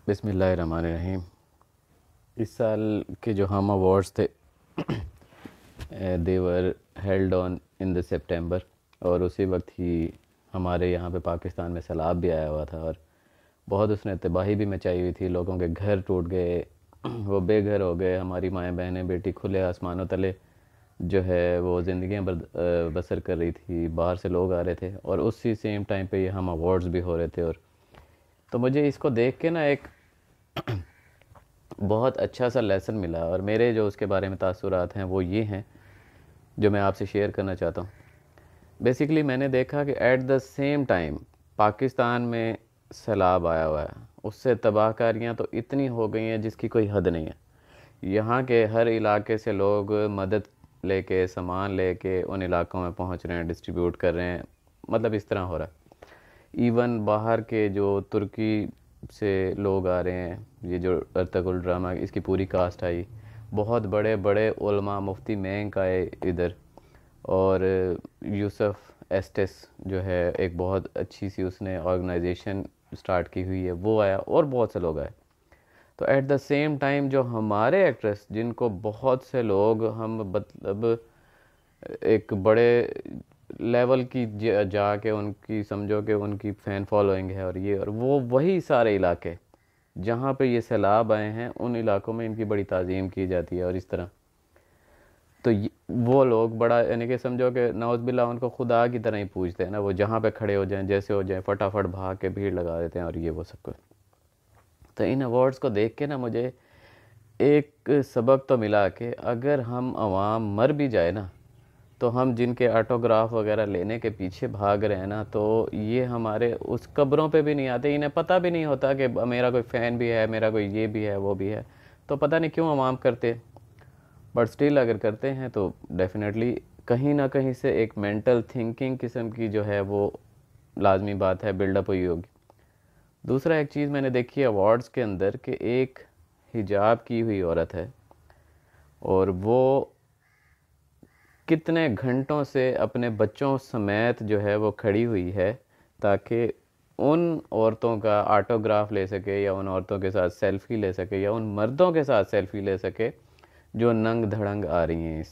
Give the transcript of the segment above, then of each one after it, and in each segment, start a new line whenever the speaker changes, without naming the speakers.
बिस्मिल्लाहिर्रहमानिर्रहीम। इस साल के जो हम अवार्ड्स थे देवर held on in the September, और उसी वक्त ही हमारे यहाँ पे पाकिस्तान में सैलाब भी आया हुआ था और बहुत उसने तबाही भी मचाई हुई थी। लोगों के घर टूट गए, वो बेघर हो गए। हमारी माएँ बहनें बेटी खुले आसमानों तले जो है वो ज़िंदगियाँ बसर कर रही थी। बाहर से लोग आ रहे थे और उसी सेम टाइम पे ये हम अवार्ड्स भी हो रहे थे। और तो मुझे इसको देख के ना एक बहुत अच्छा सा लेसन मिला, और मेरे जो उसके बारे में तासुरात हैं वो ये हैं जो मैं आपसे शेयर करना चाहता हूँ। बेसिकली मैंने देखा कि at the same time Pakistan में सैलाब आया हुआ है, उससे तबाहकारियाँ तो इतनी हो गई हैं जिसकी कोई हद नहीं है। यहाँ के हर इलाके से लोग मदद लेके सामान लेके उन इलाकों में पहुँच रहे हैं, डिस्ट्रीब्यूट कर रहे हैं। मतलब इस तरह हो रहा है। इवन बाहर के जो तुर्की से लोग आ रहे हैं, ये जो अर्तगुल ड्रामा इसकी पूरी कास्ट आई, बहुत बड़े बड़े उलमा मुफ्ती मेंक आए इधर, और यूसुफ एस्टेस जो है एक बहुत अच्छी सी उसने ऑर्गेनाइजेशन स्टार्ट की हुई है, वो आया, और बहुत से लोग आए। तो एट द सेम टाइम जो हमारे एक्ट्रेस जिनको बहुत से लोग हम मतलब एक बड़े लेवल की जाके उनकी समझो कि उनकी फ़ैन फॉलोइंग है, और ये और वो वही सारे इलाके जहाँ पे ये सैलाब आए हैं उन इलाकों में इनकी बड़ी ताज़ीम की जाती है। और इस तरह तो वो लोग बड़ा यानी कि समझो कि नौज़ बिल्ला उनको खुदा की तरह ही पूजते हैं ना। वो जहाँ पे खड़े हो जाएं, जैसे हो जाएं, फटाफट भाग के भीड़ लगा देते हैं और ये वो सब कुछ। तो इन अवार्ड्स को देख के ना मुझे एक सबक तो मिला कि अगर हम आवाम मर भी जाए ना, तो हम जिनके ऑटोग्राफ वगैरह लेने के पीछे भाग रहे हैं ना, तो ये हमारे उस कब्रों पे भी नहीं आते। इन्हें पता भी नहीं होता कि मेरा कोई फ़ैन भी है, मेरा कोई ये भी है, वो भी है। तो पता नहीं क्यों आवाम करते, बट स्टिल अगर करते हैं तो डेफिनेटली कहीं ना कहीं से एक मेंटल थिंकिंग किस्म की जो है वो लाजमी बात है, बिल्डअप हुई होगी। दूसरा एक चीज़ मैंने देखी अवार्ड्स के अंदर कि एक हिजाब की हुई औरत है, और वो कितने घंटों से अपने बच्चों समेत जो है वो खड़ी हुई है ताकि उन औरतों का ऑटोग्राफ ले सके, या उन औरतों के साथ सेल्फ़ी ले सके, या उन मर्दों के साथ सेल्फ़ी ले सके जो नंग धड़ंग आ रही हैं इस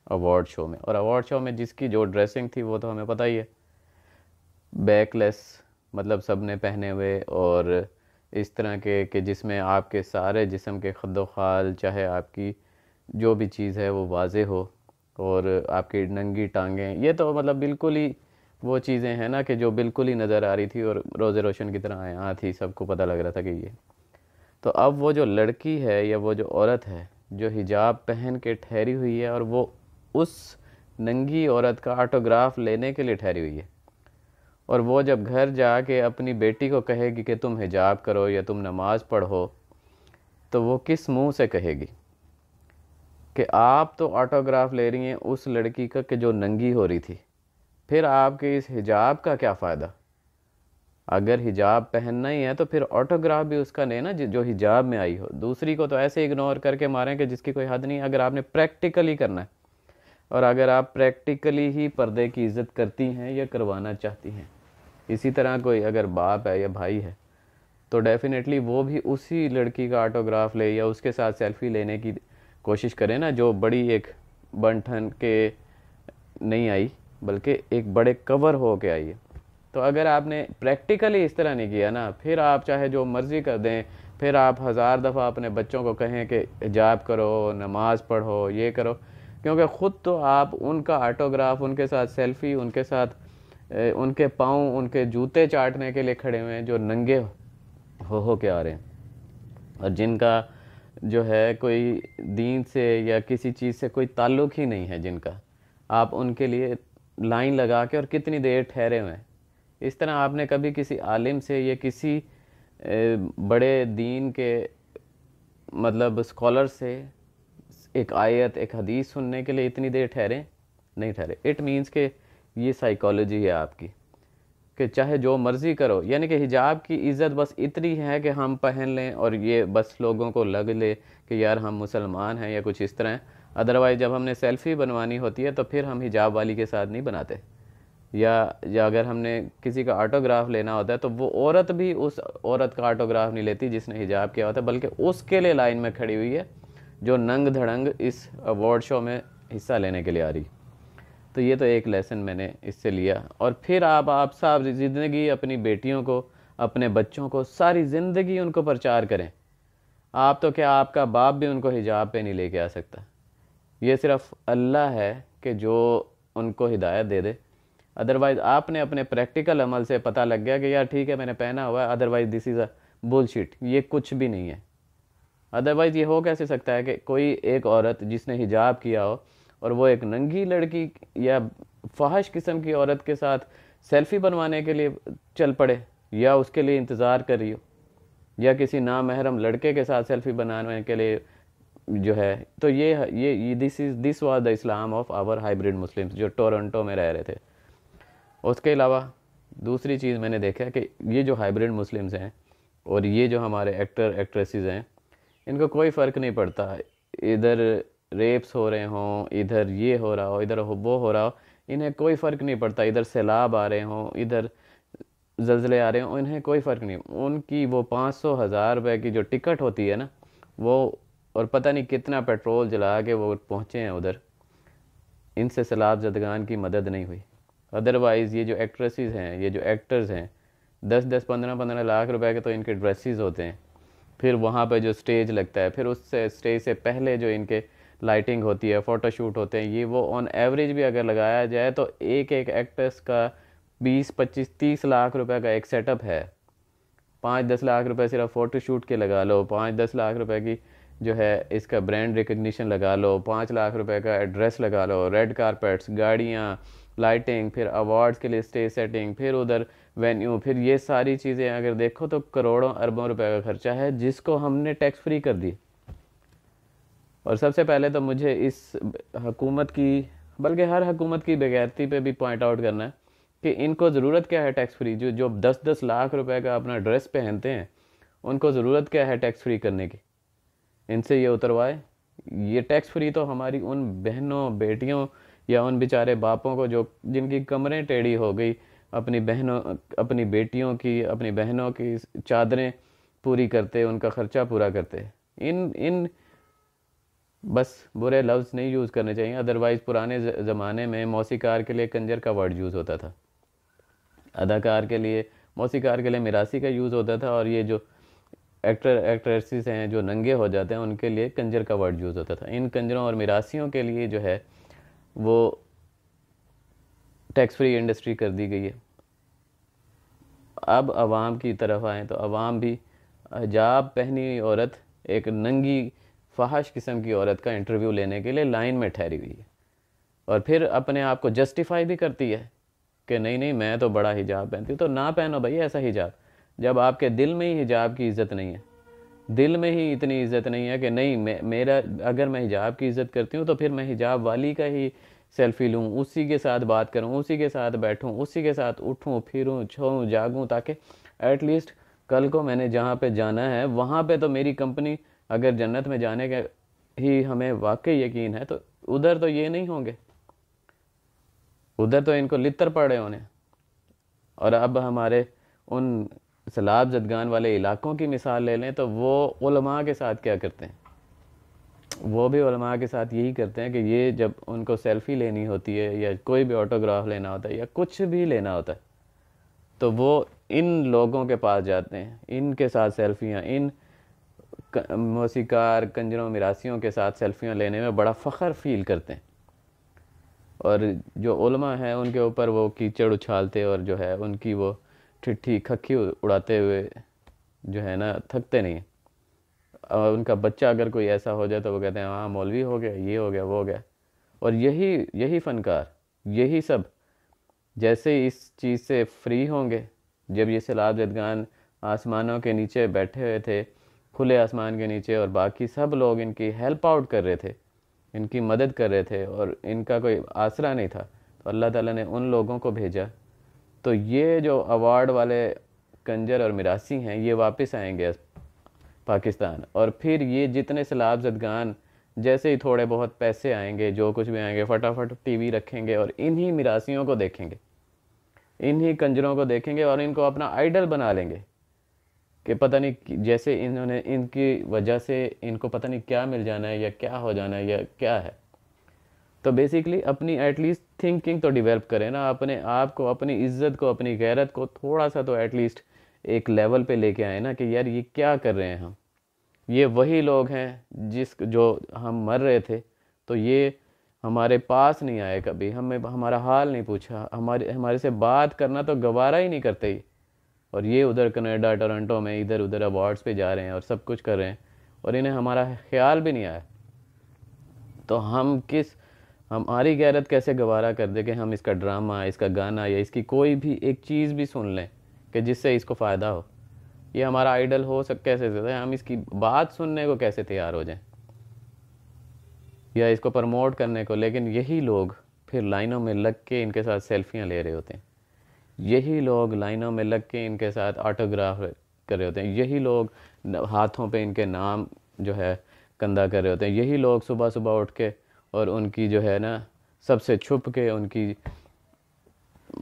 अवार्ड शो में। और अवार्ड शो में जिसकी जो ड्रेसिंग थी वो तो हमें पता ही है, बैकलेस, मतलब सब ने पहने हुए, और इस तरह के कि जिसमें आपके सारे जिस्म के खद्दो खाल, चाहे आपकी जो भी चीज़ है वो वाज़े हो, और आपकी नंगी टांगें, ये तो मतलब बिल्कुल ही वो चीज़ें हैं ना कि जो बिल्कुल ही नज़र आ रही थी और रोज़े रोशन की तरह यहाँ थी, सबको पता लग रहा था कि ये। तो अब वो जो लड़की है या वो जो औरत है जो हिजाब पहन के ठहरी हुई है, और वो उस नंगी औरत का ऑटोग्राफ लेने के लिए ठहरी हुई है, और वो जब घर जाके अपनी बेटी को कहेगी कि तुम हिजाब करो या तुम नमाज़ पढ़ो, तो वो किस मुंह से कहेगी कि आप तो ऑटोग्राफ ले रही हैं उस लड़की का कि जो नंगी हो रही थी, फिर आपके इस हिजाब का क्या फ़ायदा? अगर हिजाब पहनना ही है तो फिर ऑटोग्राफ भी उसका लेना जो हिजाब में आई हो। दूसरी को तो ऐसे इग्नोर करके मारें कि जिसकी कोई हद नहीं। अगर आपने प्रैक्टिकली करना है, और अगर आप प्रैक्टिकली ही पर्दे की इज़्ज़त करती हैं या करवाना चाहती हैं, इसी तरह कोई अगर बाप है या भाई है, तो डेफिनेटली वो भी उसी लड़की का ऑटोग्राफ ले या उसके साथ सेल्फ़ी लेने की कोशिश करें ना, जो बड़ी एक बन-ठन के नहीं आई बल्कि एक बड़े कवर हो के आई है। तो अगर आपने प्रैक्टिकली इस तरह नहीं किया ना, फिर आप चाहे जो मर्ज़ी कर दें, फिर आप हज़ार दफ़ा अपने बच्चों को कहें कि हिजाब करो, नमाज़ पढ़ो, ये करो, क्योंकि ख़ुद तो आप उनका ऑटोग्राफ, उनके साथ सेल्फ़ी, उनके साथ उनके पाँव, उनके जूते चाटने के लिए खड़े हुए हैं जो नंगे हो के आ रहे हैं, और जिनका जो है कोई दीन से या किसी चीज़ से कोई ताल्लुक़ ही नहीं है, जिनका आप उनके लिए लाइन लगा के और कितनी देर ठहरे हुए हैं। इस तरह आपने कभी किसी आलिम से या किसी बड़े दीन के मतलब स्कॉलर से एक आयत, एक हदीस सुनने के लिए इतनी देर ठहरे? नहीं ठहरे। इट मीन्स कि ये साइकोलॉजी है आपकी कि चाहे जो मर्ज़ी करो, यानी कि हिजाब की इज़्ज़त बस इतनी है कि हम पहन लें और ये बस लोगों को लग ले कि यार हम मुसलमान हैं या कुछ इस तरह है। अदरवाइज़ जब हमने सेल्फ़ी बनवानी होती है तो फिर हम हिजाब वाली के साथ नहीं बनाते, या अगर हमने किसी का ऑटोग्राफ लेना होता है तो वो औरत भी उस औरत का ऑटोग्राफ नहीं लेती जिसने हिजाब किया होता है, बल्कि उसके लिए लाइन में खड़ी हुई है जो नंग धड़ंग इस अवार्ड शो में हिस्सा लेने के लिए आ रही। तो ये तो एक लेसन मैंने इससे लिया। और फिर आप साहब ज़िंदगी अपनी बेटियों को, अपने बच्चों को, सारी ज़िंदगी उनको प्रचार करें। आप तो क्या, आपका बाप भी उनको हिजाब पे नहीं लेके आ सकता। ये सिर्फ अल्लाह है कि जो उनको हिदायत दे दे। अदरवाइज़ आपने अपने प्रैक्टिकल अमल से पता लग गया कि यार ठीक है मैंने पहना हुआ है, otherwise this is a bullshit, ये कुछ भी नहीं है। अदरवाइज़ ये हो कैसे सकता है कि कोई एक औरत जिसने हिजाब किया हो और वो एक नंगी लड़की या फहश किस्म की औरत के साथ सेल्फ़ी बनवाने के लिए चल पड़े, या उसके लिए इंतज़ार कर रही हो, या किसी नामहरम लड़के के साथ सेल्फ़ी बनाने के लिए जो है। तो ये this was the Islam of our hybrid Muslims जो टोरंटो में रह रहे थे। उसके अलावा दूसरी चीज़ मैंने देखा कि ये जो हाइब्रिड मुस्लिम्स हैं और ये जो हमारे एक्टर एक्ट्रेसेस हैं, इनको कोई फ़र्क नहीं पड़ता इधर रेप्स हो रहे हों, इधर ये हो रहा हो, इधर वो हो रहा हो, इन्हें कोई फ़र्क नहीं पड़ता। इधर सैलाब आ रहे हों, इधर ज़लज़ले आ रहे हों, इन्हें कोई फ़र्क नहीं। उनकी वो 500,000 रुपये की जो टिकट होती है ना, वो और पता नहीं कितना पेट्रोल जला के वो पहुँचे हैं उधर, इनसे सैलाब ज़दगान की मदद नहीं हुई। अदरवाइज़ ये जो एक्ट्रेसेस हैं, ये जो एक्टर्स हैं, 10-10 15-15 लाख रुपए के तो इनके ड्रेसेस होते हैं। फिर वहाँ पे जो स्टेज लगता है, फिर उससे स्टेज से पहले जो इनके लाइटिंग होती है, फ़ोटोशूट होते हैं, ये वो ऑन एवरेज भी अगर लगाया जाए तो एक एक एक्ट्रेस का 20-25-30 लाख रुपए का एक सेटअप है। 5-10 लाख रुपए सिर्फ फ़ोटोशूट के लगा लो, 5-10 लाख रुपए की जो है इसका ब्रांड रिकग्निशन लगा लो, 5 लाख रुपए का एड्रेस लगा लो, रेड कारपेट्स, गाड़ियाँ, लाइटिंग, फिर अवार्ड्स के लिए स्टेज सेटिंग, फिर उधर वेन्यू, फिर ये सारी चीज़ें अगर देखो तो करोड़ों अरबों रुपए का खर्चा है जिसको हमने टैक्स फ्री कर दी। और सबसे पहले तो मुझे इस हुकूमत की, बल्कि हर हुकूमत की बेगैरती पे भी पॉइंट आउट करना है कि इनको ज़रूरत क्या है टैक्स फ्री। जो जो 10-10 लाख रुपए का अपना ड्रेस पहनते हैं, उनको ज़रूरत क्या है टैक्स फ्री करने की। इनसे ये उतरवाए। ये टैक्स फ्री तो हमारी उन बहनों, बेटियों या उन बेचारे बापों को जो जिनकी कमरें टेढ़ी हो गई, अपनी बहनों, अपनी बेटियों की, अपनी बहनों की चादरें पूरी करते, उनका ख़र्चा पूरा करते। इन इन बस बुरे लफ्ज़ नहीं यूज़ करने चाहिए। अदरवाइज़ पुराने ज़माने में मौसीकार के लिए कंजर का वर्ड यूज़ होता था, अदाकार के लिए, मौसीकार के लिए मिरासी का यूज़ होता था, और ये जो एक्टर एक्ट्रेसेस हैं जो नंगे हो जाते हैं उनके लिए कंजर का वर्ड यूज़ होता था। इन कंजरों और मिरासियों के लिए जो है वो टैक्स फ्री इंडस्ट्री कर दी गई है। अब आवाम की तरफ आएँ तो आवाम भी हिजाब पहनी हुई औरत, एक नंगी फहाश किस्म की औरत का इंटरव्यू लेने के लिए लाइन में ठहरी हुई है, और फिर अपने आप को जस्टिफाई भी करती है कि नहीं नहीं मैं तो बड़ा हिजाब पहनती हूँ। तो ना पहनो भाई ऐसा हिजाब, जब आपके दिल में ही हिजाब की इज़्ज़त नहीं है, दिल में ही इतनी इज़्ज़त नहीं है कि नहीं मेरा, अगर मैं हिजाब की इज़्ज़त करती हूँ तो फिर मैं हिजाब वाली का ही सेल्फ़ी लूँ, उसी के साथ बात करूँ, उसी के साथ बैठूँ, उसी के साथ उठूँ फिरूँ सोऊँ जागूँ, ताकि एटलीस्ट कल को मैंने जहाँ पे जाना है वहाँ पे तो मेरी कंपनी, अगर जन्नत में जाने के ही हमें वाकई यकीन है तो उधर तो ये नहीं होंगे, उधर तो इनको लित्तर पड़े होने। और अब हमारे उन सैलाब ज़दगान वाले इलाकों की मिसाल ले लें तो वो उलमा के साथ क्या करते हैं, वो भी उलमा के साथ यही करते हैं कि ये जब उनको सेल्फ़ी लेनी होती है या कोई भी ऑटोग्राफ लेना होता है या कुछ भी लेना होता है तो वो इन लोगों के पास जाते हैं, इनके साथ सेल्फ़ियाँ, इन मौसीकार कंजरों मिरासियों के साथ सेल्फ़ियाँ लेने में बड़ा फ़ख्र फ़ील करते हैं। और जो उलमा हैं उनके ऊपर वो कीचड़ उछालते और जो है उनकी वो ठिट्ठी खक्की उड़ाते हुए जो है ना थकते नहीं। और उनका बच्चा अगर कोई ऐसा हो जाए तो वो कहते हैं हाँ मौलवी हो गया, ये हो गया, वो हो गया। और यही यही फ़नकार, यही सब जैसे इस चीज़ से फ्री होंगे, जब ये सैलाब ज़दगान आसमानों के नीचे बैठे हुए थे, खुले आसमान के नीचे, और बाकी सब लोग इनकी हेल्प आउट कर रहे थे, इनकी मदद कर रहे थे, और इनका कोई आसरा नहीं था, तो अल्लाह ताला ने उन लोगों को भेजा। तो ये जो अवार्ड वाले कंजर और मिरासी हैं ये वापस आएंगे पाकिस्तान, और फिर ये जितने सैलाब ज़दगान जैसे ही थोड़े बहुत पैसे आएंगे, जो कुछ भी आएंगे, फटाफट टीवी रखेंगे और इन्हीं मिरासियों को देखेंगे। इन्हीं कंजरों को देखेंगे और इनको अपना आइडल बना लेंगे कि पता नहीं जैसे इन्होंने इनकी वजह से इनको पता नहीं क्या मिल जाना है या क्या हो जाना है या क्या है। तो बेसिकली अपनी एटलीस्ट थिंकिंग तो डेवलप करें ना, अपने आप को, अपनी इज्जत को, अपनी गैरत को थोड़ा सा तो एटलीस्ट एक लेवल पे लेके आए ना कि यार ये क्या कर रहे हैं हम। ये वही लोग हैं जो हम मर रहे थे तो ये हमारे पास नहीं आए, कभी हमें हमारा हाल नहीं पूछा, हमारे से बात करना तो गवारा ही नहीं करते ही। और ये उधर कनाडा टोरंटो में इधर उधर अवार्ड्स पे जा रहे हैं और सब कुछ कर रहे हैं और इन्हें हमारा ख्याल भी नहीं आया। तो हमारी गैरत कैसे गवारा कर दे कि हम इसका ड्रामा, इसका गाना या इसकी कोई भी एक चीज़ भी सुन लें कि जिससे इसको फ़ायदा हो। ये हमारा आइडल कैसे सकता है, हम इसकी बात सुनने को कैसे तैयार हो जाएं या इसको प्रमोट करने को। लेकिन यही लोग फिर लाइनों में लग के इनके साथ सेल्फियाँ ले रहे होते हैं, यही लोग लाइनों में लग के इनके साथ ऑटोग्राफ कर रहे होते हैं, यही लोग हाथों पे इनके नाम जो है कंधा कर रहे होते हैं, यही लोग सुबह सुबह उठ के और उनकी जो है ना सबसे छुप के उनकी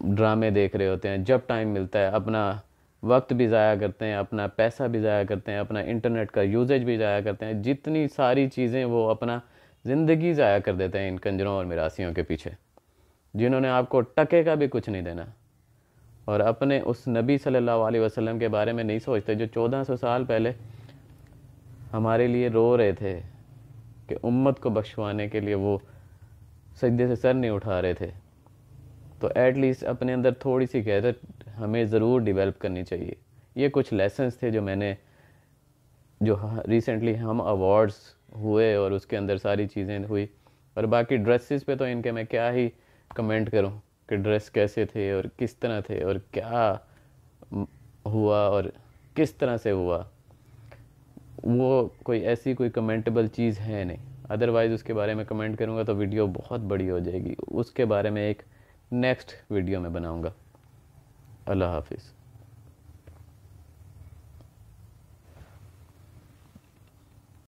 ड्रामे देख रहे होते हैं। जब टाइम मिलता है अपना वक्त भी ज़ाया करते हैं, अपना पैसा भी ज़ाया करते हैं, अपना इंटरनेट का यूजेज भी ज़ाया करते हैं, जितनी सारी चीज़ें वो अपना ज़िंदगी ज़ाया कर देते हैं इन कंजरों और मिरासियों के पीछे, जिन्होंने आपको टके का भी कुछ नहीं देना। और अपने उस नबी सल्लल्लाहु अलैहि वसल्लम के बारे में नहीं सोचते जो 1400 साल पहले हमारे लिए रो रहे थे कि उम्मत को बख्शवाने के लिए वो सजदे से सर नहीं उठा रहे थे। तो एटलीस्ट अपने अंदर थोड़ी सी गैरत हमें ज़रूर डेवलप करनी चाहिए। ये कुछ लेसन्स थे जो रिसेंटली हम अवार्ड्स हुए और उसके अंदर सारी चीज़ें हुई। और बाकी ड्रेसेस पे तो इनके मैं क्या ही कमेंट करूं कि ड्रेस कैसे थे और किस तरह थे और क्या हुआ और किस तरह से हुआ, वो कोई कमेंटेबल चीज़ है नहीं। अदरवाइज़ उसके बारे में कमेंट करूँगा तो वीडियो बहुत बड़ी हो जाएगी, उसके बारे में एक नेक्स्ट वीडियो में बनाऊँगा। अल्लाह हाफिज़।